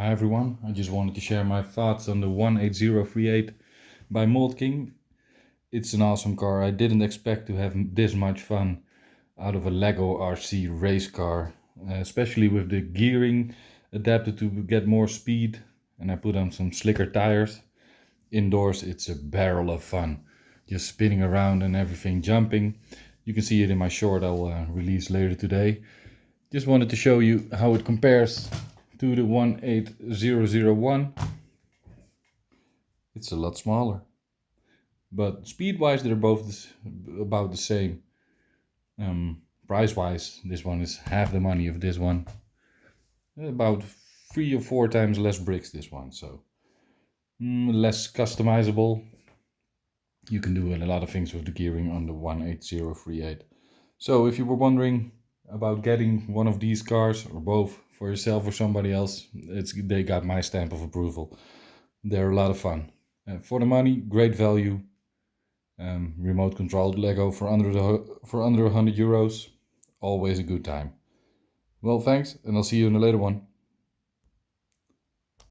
Hi everyone, I just wanted to share my thoughts on the 18038 by Mould King. It's an awesome car. I didn't expect to have this much fun out of a Lego RC race car, especially with the gearing adapted to get more speed, and I put on some slicker tires. Indoors it's a barrel of fun, just spinning around and everything jumping. You can see it in my short I'll release later today. Just wanted to show you how it compares to the 18001. It's a lot smaller, but speed-wise they're both about the same. Price-wise, this one is half the money of this one. About 3 or 4 times less bricks this one, so less customizable. You can do a lot of things with the gearing on the 18038. So if you were wondering about getting one of these cars, or both, for yourself or somebody else, they got my stamp of approval. They're a lot of fun. For the money, great value. Remote controlled Lego for under 100 euros. Always a good time. Well, thanks, and I'll see you in a later one.